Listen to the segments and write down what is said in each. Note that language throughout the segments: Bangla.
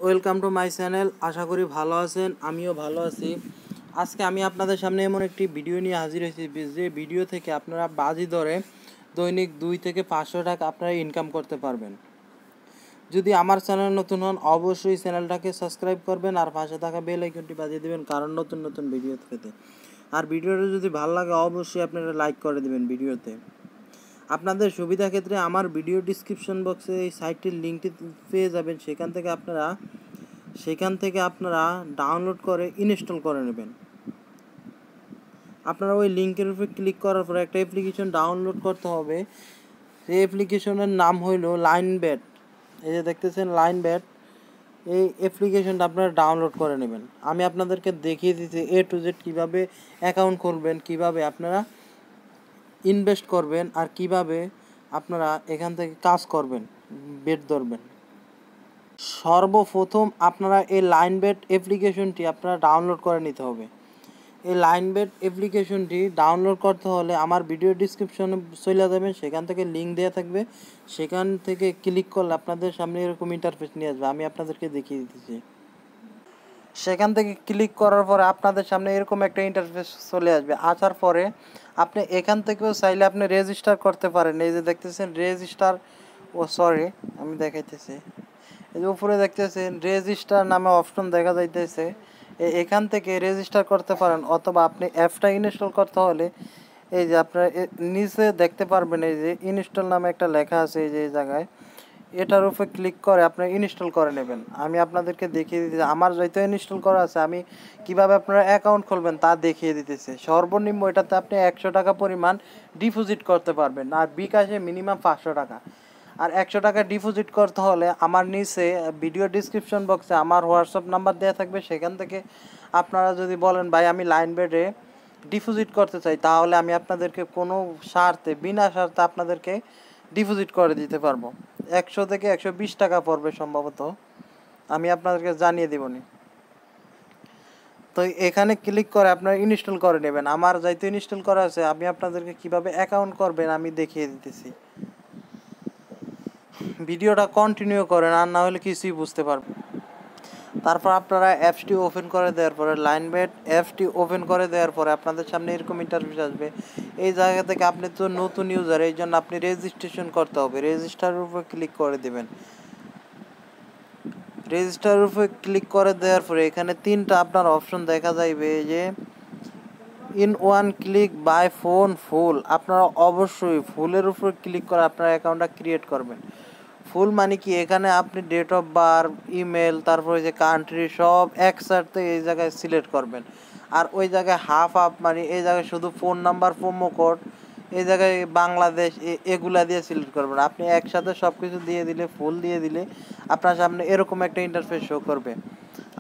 Welcome to my channel. আশা করি ভালো আছেন, আমিও ভালো আছি। আজকে আমি আপনাদের সামনে এমন একটি ভিডিও নিয়ে হাজির হয়েছি যে ভিডিও থেকে আপনারা বাজি ধরে দৈনিক 2 থেকে 500 টাকা আপনারা ইনকাম করতে পারবেন। যদি আমার চ্যানেল নতুন হন অবশ্যই চ্যানেলটাকে সাবস্ক্রাইব করবেন আর পাশে থাকা বেল আইকনটি বাজিয়ে দেবেন, কারণ নতুন নতুন ভিডিও পেতে। আর ভিডিওটা যদি ভালো লাগে অবশ্যই আপনারা লাইক করে দেবেন ভিডিওতে। আপনাদের সুবিধা ক্ষেত্রে আমার ভিডিও ডিসক্রিপশন বক্সে এই সাইটটির লিঙ্কটি পেয়ে যাবেন। সেখান থেকে আপনারা ডাউনলোড করে ইনস্টল করে নেবেন। আপনারা ওই লিঙ্কের উপরে ক্লিক করার পরে একটা অ্যাপ্লিকেশন ডাউনলোড করতে হবে। সেই অ্যাপ্লিকেশনের নাম হইল লাইনবেট। এই যে দেখতেছেন লাইনবেট, এই অ্যাপ্লিকেশনটা আপনারা ডাউনলোড করে নেবেন। আমি আপনাদেরকে দেখিয়ে দিচ্ছি A to Z কীভাবে অ্যাকাউন্ট খুলবেন, কীভাবে আপনারা ইনভেস্ট করবেন আর কিভাবে আপনারা এখান থেকে কাজ করবেন, বেট ধরবেন। সর্বপ্রথম আপনারা এই লাইনবেট অ্যাপ্লিকেশনটি আপনারা ডাউনলোড করে নিতে হবে। এই লাইনবেট অ্যাপ্লিকেশনটি ডাউনলোড করতে হলে আমার ভিডিও ডিসক্রিপশনে চলে যাবেন, সেখান থেকে লিঙ্ক দেওয়া থাকবে। সেখান থেকে ক্লিক করলে আপনাদের সামনে এরকম ইন্টারফেস নিয়ে আসবে। আমি আপনাদেরকে দেখিয়ে দিতেছি। সেখান থেকে ক্লিক করার পরে আপনাদের সামনে এরকম একটা ইন্টারফেস চলে আসবে। আসার পরে আপনি এখান থেকেও চাইলে আপনি রেজিস্টার করতে পারেন। এই যে দেখতেছেন রেজিস্টার, আমি দেখাইতেছি। এই যে উপরে দেখতেছেন রেজিস্টার নামে অপশন দেখা যাইতেছে, এখান থেকে রেজিস্টার করতে পারেন। অথবা আপনি অ্যাপটা ইনস্টল করতে হলে এই যে আপনারা নিচে দেখতে পারবেন, এই যে ইনস্টল নামে একটা লেখা আছে এই যে এই জায়গায়, এটার উপরে ক্লিক করে আপনারা ইনস্টল করে নেবেন। আমি আপনাদেরকে দেখিয়ে দিতেছি আমার যেহেতু ইনস্টল করা আছে, আমি কিভাবে আপনারা অ্যাকাউন্ট খুলবেন তা দেখিয়ে দিতেছি। সর্বনিম্ন এটাতে আপনি 100 টাকা পরিমাণ ডিপোজিট করতে পারবেন, আর বিকাশে মিনিমাম 500 টাকা। আর 100 টাকা ডিপোজিট করতে হলে আমার নিচে ভিডিও ডিসক্রিপশন বক্সে আমার হোয়াটসঅ্যাপ নাম্বার দেওয়া থাকবে। সেখান থেকে আপনারা যদি বলেন ভাই আমি লাইনবেটে ডিপোজিট করতে চাই, তাহলে আমি আপনাদেরকে কোনো স্বার্থে বিনা স্বার্থে আপনাদেরকে ডিপোজিট করে দিতে পারবো। 100 থেকে 120 টাকা পড়বে সম্ভবত, আমি আপনাদেরকে জানিয়ে দেবনি। তো এখানে ক্লিক করে আপনারা ইনস্টল করে নেবেন। আমার যেহেতু ইনস্টল করা আছে, আমি আপনাদেরকে কিভাবে অ্যাকাউন্ট করবেন আমি দেখিয়ে দিতেছি। ভিডিওটা কন্টিনিউ করেন, আর না হলে কিছুই বুঝতে পারবেন। তারপর আপনারা অ্যাপসটি ওপেন করে দেওয়ার পরে লাইনবেট অ্যাপসটি ওপেন করে দেওয়ার পরে আপনাদের সামনে এরকম ইন্টারফেস আসবে। এই জায়গা থেকে আপনি তো নতুন ইউজার, এই জন্য আপনি রেজিস্ট্রেশন করতে হবে। রেজিস্টারের উপর ক্লিক করে দেবেন। রেজিস্টারের উপর ক্লিক করে দেওয়ার পরে এখানে 3টা আপনার অপশন দেখা যাইবে, যে in one click by phone ফুল। আপনারা অবশ্যই ফুলের উপর ক্লিক করে আপনার অ্যাকাউন্টটা ক্রিয়েট করবেন। ফুল মানে কি, এখানে আপনি ডেট অফ বার্থ, ইমেল, তারপরে যে কান্ট্রি সব একসাথে এই জায়গায় সিলেক্ট করবেন। আর ওই জায়গায় হাফ মানে এই জায়গায় শুধু ফোন নাম্বার, প্রোমো কোড, এই জায়গায় বাংলাদেশ, এগুলা দিয়ে সিলেক্ট করবেন। আপনি একসাথে সব কিছু দিয়ে দিলে, ফুল দিয়ে দিলে আপনার সামনে এরকম একটা ইন্টারফেস শো করবে।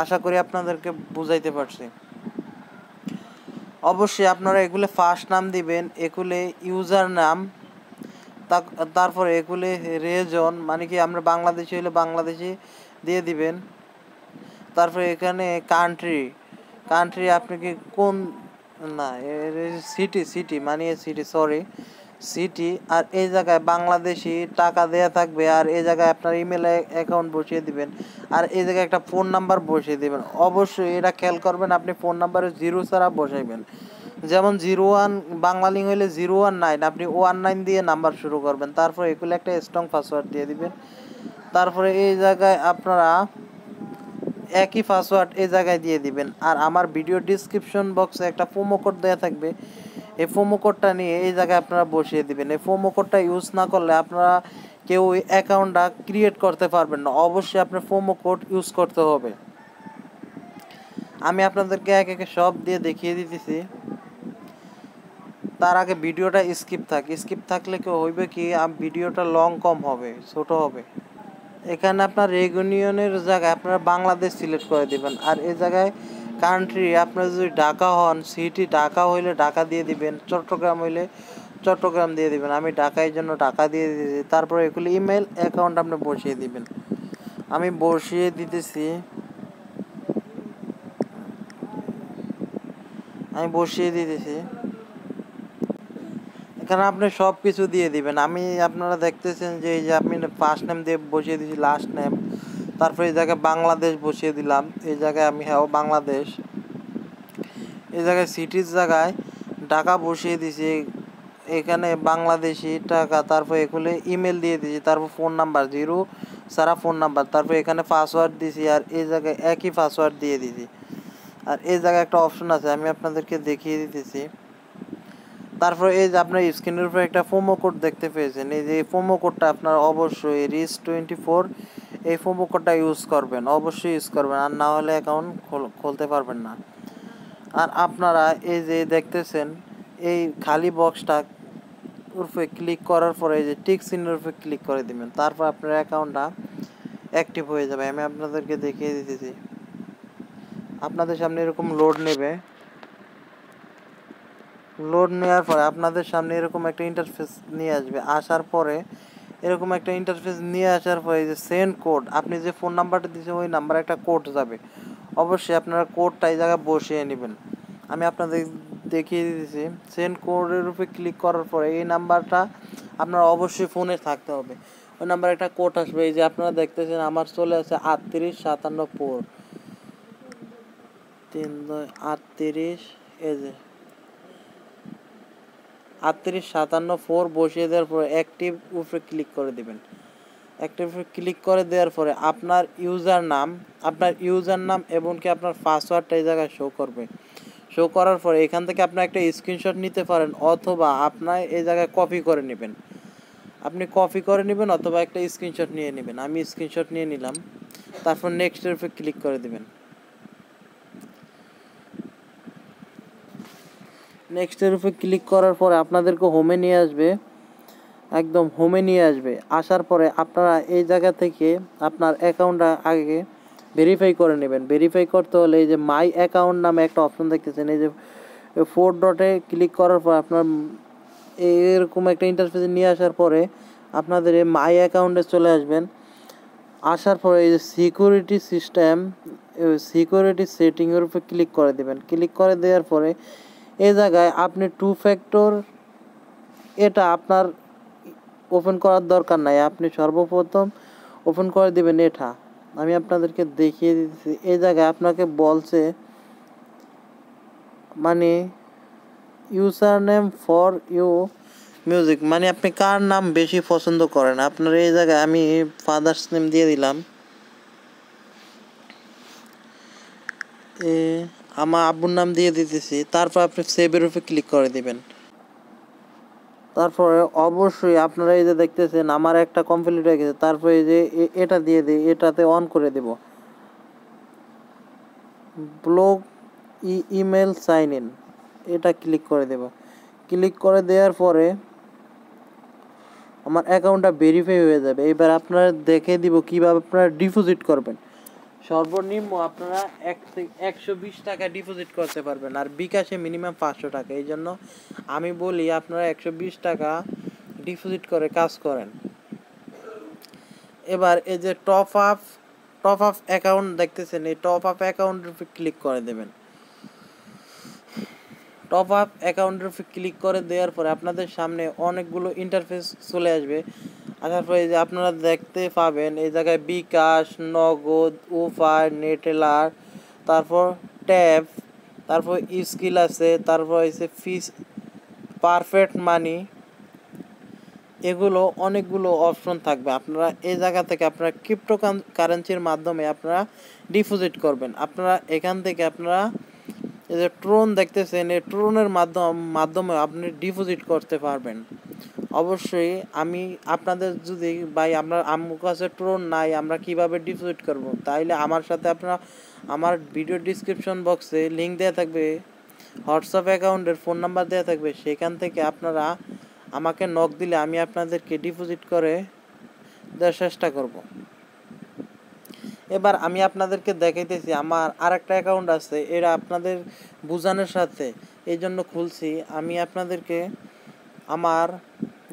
আশা করি আপনাদেরকে বুঝাইতে পারছি। অবশ্যই আপনারা এগুলো ফার্স্ট নাম দিবেন, এগুলো ইউজার নাম, তারপরে এগুলি রেজন মানে কি আমরা বাংলাদেশি হলে বাংলাদেশি দিয়ে দিবেন। তারপরে এখানে কান্ট্রি আপনি কি কোন, না সিটি মানে সিটি। আর এই জায়গায় বাংলাদেশি টাকা দেয়া থাকবে, আর এই জায়গায় আপনার ইমেল অ্যাকাউন্ট বসিয়ে দিবেন, আর এই জায়গায় একটা ফোন নাম্বার বসিয়ে দিবেন। অবশ্যই এটা খেয়াল করবেন, আপনি ফোন নাম্বারে 0 ছাড়া বসাইবেন। যেমন 01 বাংলা লিঙ্ক হইলে 019, আপনি 19 দিয়ে নাম্বার শুরু করবেন। তারপরে এগুলো একটা স্ট্রং পাসওয়ার্ড দিয়ে দিবেন। তারপরে এই জায়গায় আপনারা একই পাসওয়ার্ড এই জায়গায় দিয়ে দিবেন। আর আমার ভিডিও ডিসক্রিপশন বক্সে একটা প্রোমো কোড দেওয়া থাকবে, এই প্রোমো কোডটা নিয়ে এই জায়গায় আপনারা বসিয়ে দিবেন। এই প্রোমো কোডটা ইউজ না করলে আপনারা কেউ অ্যাকাউন্টটা ক্রিয়েট করতে পারবেন না। অবশ্যই আপনার প্রোমো কোড ইউজ করতে হবে। আমি আপনাদেরকে একে সব দিয়ে দেখিয়ে দিতেছি। তার আগে ভিডিওটা স্কিপ থাকলে কেউ হইবে কি, ভিডিওটা লং কম হবে, ছোট হবে। এখানে আপনার রেগুনিয়নের জায়গায় আপনারা বাংলাদেশ সিলেক্ট করে দিবেন। আর এই জায়গায় কান্ট্রি আপনারা যদি ঢাকা হন, সিটি ঢাকা হইলে ঢাকা দিয়ে দিবেন, চট্টগ্রাম হইলে চট্টগ্রাম দিয়ে দিবেন। আমি ঢাকার জন্য ঢাকা দিয়ে দিয়েছি। তারপরে এগুলি ইমেল অ্যাকাউন্ট আপনি বসিয়ে দিবেন। আমি বসিয়ে দিতেছি, এখানে আপনি সব কিছু দিয়ে দিবেন। আপনারা দেখতেছেন যে এই যে আপনি ফার্স্ট নেম দিয়ে বসিয়ে দিয়েছি, লাস্ট নেম, তারপরে এই জায়গায় বাংলাদেশ বসিয়ে দিলাম, এই জায়গায় আমি হ্যাঁ বাংলাদেশ, এই জায়গায় সিটির জায়গায় ঢাকা বসিয়ে দিছি, এখানে বাংলাদেশি টাকা, তারপর এগুলো ইমেল দিয়ে দিয়েছি, তারপর ফোন নাম্বার 0 সারা ফোন নাম্বার, তারপর এখানে পাসওয়ার্ড দিছি, আর এই জায়গায় একই পাসওয়ার্ড দিয়ে দিছি। আর এই জায়গায় একটা অপশন আছে, আমি আপনাদেরকে দেখিয়ে দিতেছি। তারপর এই যে আপনার স্ক্রিনের উপরে একটা প্রোমো কোড দেখতে পেয়েছেন, এই যে প্রোমো কোডটা আপনার অবশ্যই RIS24 এই প্রোমো কোডটা ইউজ করবেন, অবশ্যই ইউজ করবেন, আর না হলে অ্যাকাউন্ট খুলতে পারবেন না। আর আপনারা এই যে দেখতেছেন এই খালি বক্সটা উপরে ক্লিক করার পরে এই যে টিক চিহ্নের উপরে ক্লিক করে দিবেন, তারপর আপনার অ্যাকাউন্টটা অ্যাক্টিভ হয়ে যাবে। আমি আপনাদেরকে দেখিয়ে দিতেছি, আপনাদের সামনে এরকম লোড নেবে, লোড নেওয়ার পরে আপনাদের সামনে এরকম একটা ইন্টারফেস নিয়ে আসবে, আসার পরে এরকম একটা ইন্টারফেস নিয়ে আসার পরে এই যে সেন্ড কোড, আপনি যে ফোন নাম্বারটা দিয়েছেন ওই নাম্বারে একটা কোড যাবে, অবশ্যই আপনারা কোডটা এই জায়গায় বসিয়ে নেবেন। আমি আপনাদের দেখিয়ে দিতেছি, সেন্ড কোডের উপরে ক্লিক করার পরে এই নাম্বারটা আপনার অবশ্যই ফোনে থাকতে হবে, ওই নাম্বারে একটা কোড আসবে, এই যে আপনারা দেখতেছেন আমার চলে আসে 3857 3238, এই যে 3857 বসিয়ে দেওয়ার পরে অ্যাক্টিভ উপরে ক্লিক করে দেবেন। অ্যাক্টিভ উপরে ক্লিক করে দেওয়ার পরে আপনার ইউজার নাম এবং কি আপনার পাসওয়ার্ডটা এই জায়গায় শো করবে। শো করার পরে এখান থেকে আপনি একটা স্ক্রিনশট নিতে পারেন, অথবা আপনার এই জায়গায় কপি করে নেবেন, আপনি কপি করে নেবেন অথবা একটা স্ক্রিনশট নিয়ে নেবেন। আমি স্ক্রিনশট নিয়ে নিলাম, তারপর নেক্সটের উপরে ক্লিক করে দেবেন। নেক্সটের উপরে ক্লিক করার পরে আপনাদেরকে হোমে নিয়ে আসবে, একদম হোমে নিয়ে আসবে। আসার পরে আপনারা এই জায়গা থেকে আপনার অ্যাকাউন্টটা আগে ভেরিফাই করে নেবেন। ভেরিফাই করতে হলে এই যে মাই অ্যাকাউন্ট নামে একটা অপশন দেখতেছেন, এই যে 4 ডটে ক্লিক করার পর আপনার এরকম একটা ইন্টারফেসে নিয়ে আসার পরে আপনাদের এই মাই অ্যাকাউন্টে চলে আসবেন। আসার পরে এই যে সিকিউরিটি সেটিংয়ের উপরে ক্লিক করে দেবেন। ক্লিক করে দেওয়ার পরে এই জায়গায় আপনি 2 ফ্যাক্টর এটা আপনার ওপেন করার দরকার নাই, আপনি সর্বপ্রথম ওপেন করে দিবেন এটা। আমি আপনাদেরকে দেখিয়ে দিচ্ছি, এই জায়গায় আপনাকে বলছে মানে user name for you music, মানে আপনি কার নাম বেশি পছন্দ করেন। আপনার এই জায়গায় আমি ফাদার্স নেম দিয়ে দিলাম, আমার আব্বুর নাম দিয়ে দিতেছি। তারপর আপনি সেভের উপরে ক্লিক করে দিবেন। তারপরে অবশ্যই আপনারা এই যে দেখতেছেন আমার একটা কমপ্লিট হয়ে গেছে, তারপরে এই যে এটা দিয়ে দিই, এটাতে অন করে দেব ব্লগ ইমেল সাইন ইন, এটা ক্লিক করে দেব। ক্লিক করে দেওয়ার পরে আমার অ্যাকাউন্টটা ভেরিফাই হয়ে যাবে। এবার আপনারা দেখে দিব কিভাবে আপনারা ডিপোজিট করবেন। সর্বনিম্ন আপনারা 120 টাকা ডিপোজিট করতে পারবেন, আর বিকাশে মিনিমাম 500 টাকা। এই জন্য আমি বলি আপনারা 120 টাকা ডিপোজিট করে কাজ করেন। এবার এই যে টপ আপ অ্যাকাউন্ট দেখতেছেন, এই টপ আপ অ্যাকাউন্টের উপর ক্লিক করে দেবেন। টপ আপ অ্যাকাউন্টের উপর ক্লিক করে দেওয়ার পরে আপনাদের সামনে অনেকগুলো ইন্টারফেস চলে আসবে। আসার পরে এই যে আপনারা দেখতে পাবেন এই জায়গায় বিকাশ, নগদ, উপায়, নেটেলার, তারপর ট্যাব, তারপর স্কিল আছে, তারপর হচ্ছে ফিস, পারফেক্ট মানি, এগুলো অনেকগুলো অপশন থাকবে। আপনারা এই জায়গা থেকে আপনারা ক্রিপ্টো কারেন্সির মাধ্যমে আপনারা ডিপোজিট করবেন। আপনারা এখান থেকে আপনারা এই যে ট্রোন দেখতেছেন, এই ট্রোনের মাধ্যমে আপনি ডিপোজিট করতে পারবেন। অবশ্যই আমি আপনাদের যদি ভাই আমরা আমার কাছে ট্রোন নাই, আমরা কিভাবে ডিপোজিট করব, তাইলে আমার সাথে আপনারা আমার ভিডিও ডিসক্রিপশন বক্সে লিঙ্ক দেওয়া থাকবে, হোয়াটসঅ্যাপ অ্যাকাউন্টের ফোন নাম্বার দেওয়া থাকবে, সেখান থেকে আপনারা আমাকে নক দিলে আমি আপনাদেরকে ডিপোজিট করে দেওয়ার চেষ্টা করব। এবার আমি আপনাদেরকে দেখাইতেছি আমার আরেকটা অ্যাকাউন্ট আছে, এটা আপনাদের বোঝানোর সাথে এই জন্য খুলছি। আমি আপনাদেরকে আমার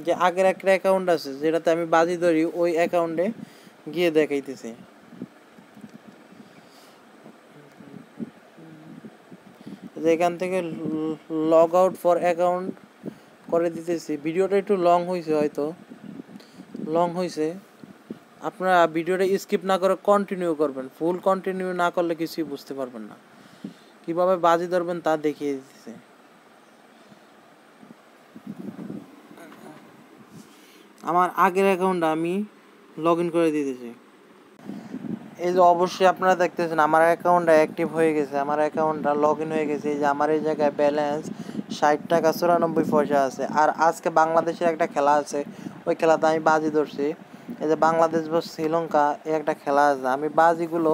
যে আগের একটা অ্যাকাউন্ট আছে যেটাতে আমি বাজি ধরি, ওই অ্যাকাউন্টে গিয়ে দেখাইতেছি। এখান থেকে লগ আউট ফর অ্যাকাউন্ট করে দিতেছি। ভিডিওটা একটু লং হয়েছে, হয়তো লং হয়েছে, আপনারা ভিডিওটা স্কিপ না করে কন্টিনিউ করবেন, ফুল কন্টিনিউ না করলে কিছুই বুঝতে পারবেন না। কিভাবে বাজি ধরবেন তা দেখিয়ে দিতেছে। আমার আগের অ্যাকাউন্টে আমি লগ ইন করে দিতেছি। এই যে অবশ্যই আপনারা দেখতেছেন আমার অ্যাকাউন্টটা অ্যাক্টিভ হয়ে গেছে, আমার অ্যাকাউন্টটা লগ ইন হয়ে গেছে। এই যে আমার এই জায়গায় ব্যালেন্স 60 টাকা 94 পয়সা আছে। আর আজকে বাংলাদেশের একটা খেলা আছে, ওই খেলাতে আমি বাজি ধরছি। এই যে বাংলাদেশ বা শ্রীলঙ্কা এই একটা খেলা আছে, আমি বাজিগুলো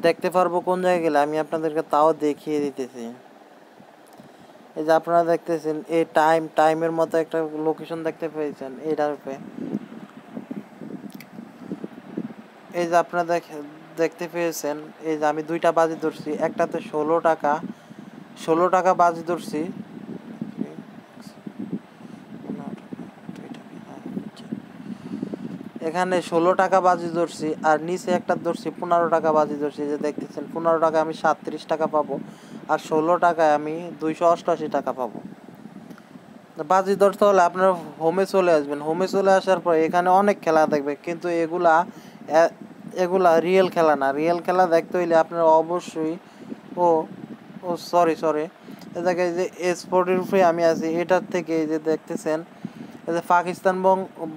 দেখতে পারবো কোন জায়গায় গেলে, আমি আপনাদেরকে তাও দেখিয়ে দিতেছি। এই যে আপনারা দেখতেছেন এই টাইমের মতো একটা লোকেশন দেখতে পেয়েছেন এইটার উপরে। এই যে আপনারা দেখতে পেয়েছেন, এই যে আমি 2টা বাজি ধরছি, একটাতে 16 টাকা বাজি ধরছি। এখানে 16 টাকা বাজি ধরছি, আর নিচে একটা ধরছি 15 টাকা বাজি ধরছি। যে দেখতেছেন 15 টাকা আমি 37 টাকা পাবো, আর 16 টাকায় আমি 288 টাকা পাবো। বাজি ধরতে হলে আপনার হোমে চলে আসবেন, হোমে চলে আসার পর এখানে অনেক খেলা দেখবে, কিন্তু এগুলা রিয়েল খেলা না। রিয়েল খেলা দেখতে হইলে আপনার অবশ্যই ও ও সরি এ জায়গায় যে স্পোর্টের উপরে আমি আছি, এটার থেকে এই যে দেখতেছেন এই যে পাকিস্তান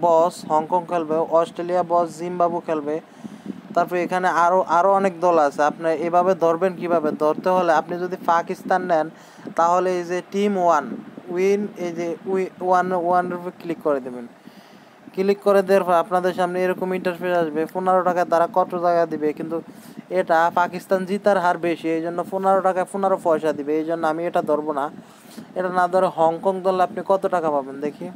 বস হংকং খেলবে, অস্ট্রেলিয়া বস জিম্বাবু খেলবে। তারপরে এখানে আরও অনেক দল আছে। আপনি এভাবে ধরবেন, কিভাবে ধরতে হলে আপনি যদি পাকিস্তান নেন তাহলে এই যে টিম উইন, এই যে ওয়ানের উপর ক্লিক করে দেবেন। ক্লিক করে দেওয়ার পর আপনাদের সামনে এরকম ইন্টারফেস আসবে। 15 টাকা তারা কত টাকা দিবে, কিন্তু এটা পাকিস্তান জিতার হার বেশি, এই জন্য 15 টাকায় 15 পয়সা দিবে। এই জন্য আমি এটা ধরবো না। এটা না ধরে হংকং ধরলে আপনি কত টাকা পাবেন দেখি।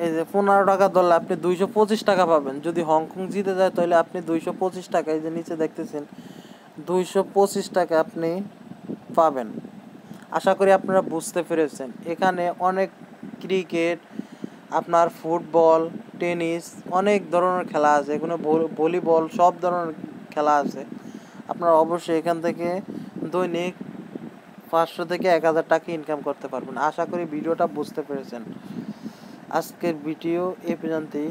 এই যে 15 টাকা ধরলে আপনি 225 টাকা পাবেন। যদি হংকং জিতে যায় তাহলে আপনি 225 টাকা, এই যে নিচে দেখতেছেন 225 টাকা আপনি পাবেন। আশা করি আপনারা বুঝতে পেরেছেন। এখানে অনেক ক্রিকেট, আপনার ফুটবল, টেনিস, অনেক ধরনের খেলা আছে, এখানে ভলিবল, সব ধরনের খেলা আছে। আপনারা অবশ্যই এখান থেকে দৈনিক 500 থেকে 1000 টাকা ইনকাম করতে পারবেন। আশা করি ভিডিওটা বুঝতে পেরেছেন। আজকের ভিডিও এই পর্যন্তই।